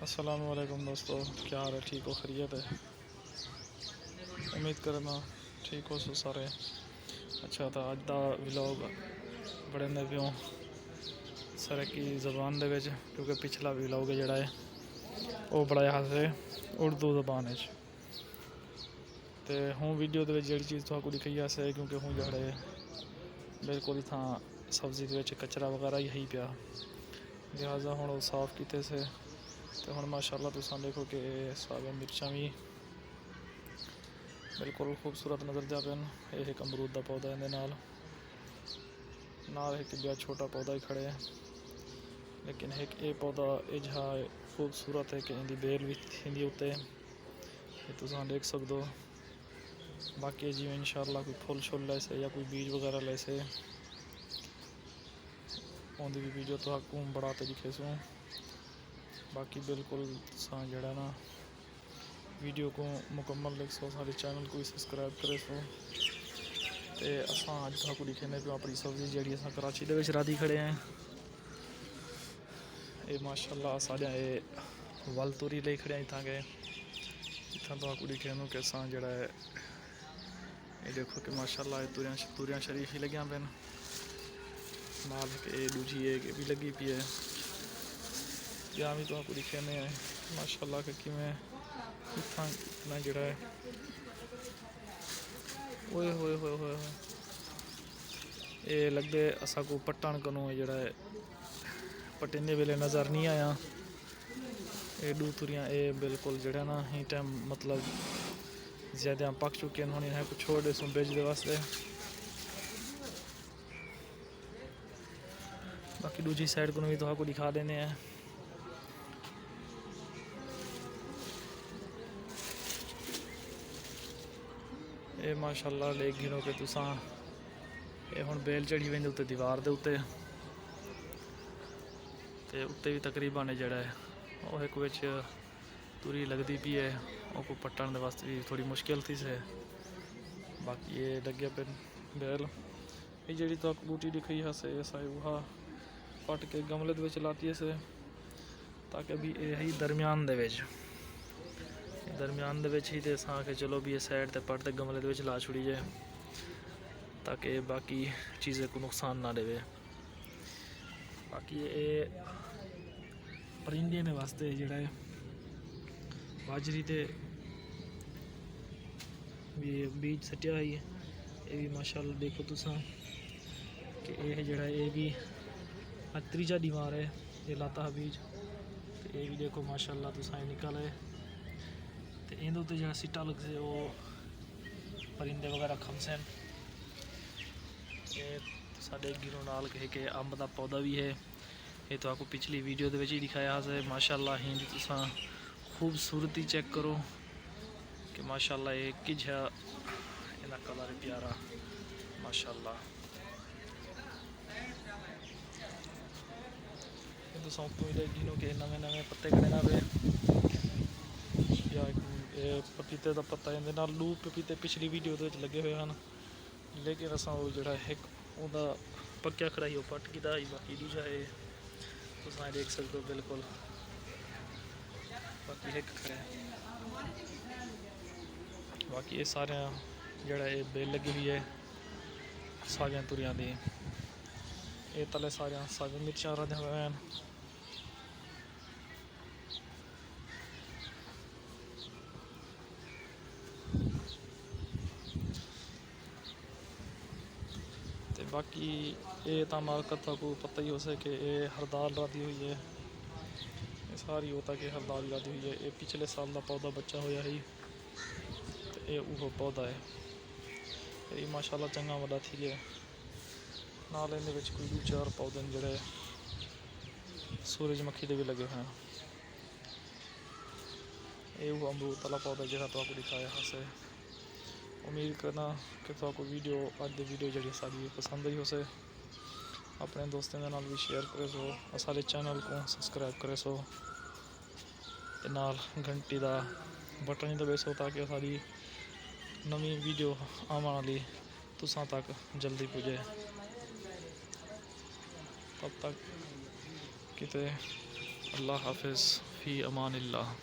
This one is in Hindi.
अस्सलाम वालेकुम दोस्तों, क्या हाल है? ठीक हो? खैरियत है? उम्मीद करना ठीक हो सो सारे। अच्छा तो अज का व्लॉग बड़े ने प्यों सरकी जबान दे विच, क्योंकि पिछला व्लॉग जोड़ा है वो बनाया है उर्दू जबान तो हूँ वीडियो के जी चीज़ तो दिखाई है, क्योंकि हूँ जड़े बिल्कुल ही था सब्जी के कचरा वगैरह ही है पिया, लिहाजा हूँ साफ़ किते से। तो हम माशाअल्लाह तुम देखो कि सारिया मिर्चा भी बिल्कुल खूबसूरत नज़र जा पैन। यह एक अमरूद का पौधा है, नाल एक बिया छोटा पौधा ही खड़े है, लेकिन एक ये पौधा इजा खूबसूरत है कि इनकी बेल भी थी उत्ते तुम देख सकते हो। बाकी जिमें इंशाअल्लाह कोई फुल शुल लैसे या कोई बीज वगैरह लैसे उनकी भी वीडियो तो बड़ा दिखे सूँ। बाकी बिल्कुल जड़ा ना वीडियो को मुकम्मल देख सो, सारे चैनल को भी सब्सक्राइब करे सो। तो असा अज को दिखे पे अपनी सब्जी जी अस कराची के राधी खड़े हैं। ये माशाअल्लाह साढ़े ये वल तुरी ले खड़े इतना के इतना तो आपको दिखे कि अस जड़ा है ये देखो कि माशाअल्लाह तुरियां शरीफ ही लगिया पैन, नाल के दूजी ये भी लगी पी है। या भी तो आपको दिखे माशाअल्लाह के किमें इतना जड़ा है ओए होए होए होए ये लगते असा को पट्टन कनों जड़ा है पटिने वेले नज़र नहीं आया। ये दू तुरियां ये बिल्कुल जड़ा ना ही टाइम मतलब ज़्यादा पक चुके हैं, है कुछ छोड़ दे बेच दे वास्ते। बाकी दूसरी साइड को भी तो आपको दिखा देने हैं। ये माशाअल्लाह ले गिनो कि तुसा ये हुण बेल चढ़ी वेंदी उत्ते दीवार दे उत्ते ते उत्ते भी तकरीबन जड़ा है वो एक विच तुरी लगती पी है, वो को पट्टन वास्ते भी थोड़ी मुश्किल थी से। बाकी ये लगे पे बेल ये जी तो बूटी दिखाई है से वहा पट के गमले दे लाती है से, ताकि भी यही दरम्यान ही तो अस आके चलो भी ये साइड ते पट के गमले दे ला छुड़ी जाए, ताकि बाकी चीज़ें को नुकसान ना देवे। बाकी ये परिंदे ने वास्ते जड़ा है बाजरी ते भी बीज सटिया है। ये भी माशाअल्लाह देखो तुसा कि यह जड़ा ये भी त्रीजा दीवार है ये लाता है बीज। तो ये भी देखो माशाअल्लाह तुसा निकल है तो इन उत्ते जड़ा सिट्टा लग से वो परिंदे वगैरह खमसे। ये साढ़े गिरों नाल कहे कि अंब का पौधा भी है, ये तो आपको पिछली वीडियो के ही दिखाया है। माशाअल्लाह ही तुसा खूबसूरती चेक करो कि माशाअल्लाह ये किजा इना कलर प्यारा माशाअल्लाह। तुसा गिनो कि नवे नवे पत्ते खड़े ना पे या पपीते का पत्ता इहदे नाल लू पपीते पिछली वीडियो के लगे हुए हैं, लेकिन असा वो जड़ा एक उहदा पक्या खड़ा ही पट कीता ही। बाकी दूजा है तुस देख सकते हो बिल्कुल बाकी एक खड़ा है। बाकी ये सारे जड़ा ये बेल लगी हुई है सारिया तुरियां दी, ये तले सारिया साग मिर्चा रखे हुए हैं। तो बाकी ये तो मार्कत को पता ही हो सके ये हरदाल राधी हुई है, ये सारी होता कि हरदाल राधी हुई है। ये पिछले साल का पौधा बच्चा होया ही तो ये वो पौधा है, ये माशाअल्लाह चंगा वड्डा थी है। नाल इहदे विच कोई 2-4 पौधे जड़े सूरजमुखी के भी लगे हुए हैं। ये वो अमरूद वाला पौधा जो तो आपको दिखाया है। उम्मीद करना कि आपको वीडियो अज की वीडियो जी सारी पसंद आई हो से, अपने दोस्तों के नाल भी शेयर करे सो, सारे चैनल को सब्सक्राइब करे सो, नाल घंटी का बटन ही दबे सो, ताकि सारी नवी वीडियो आने वाली तुसा तक जल्दी पुजे। तब तक किते अल्लाह हाफिज़। फ़ी अमानिल्लाह।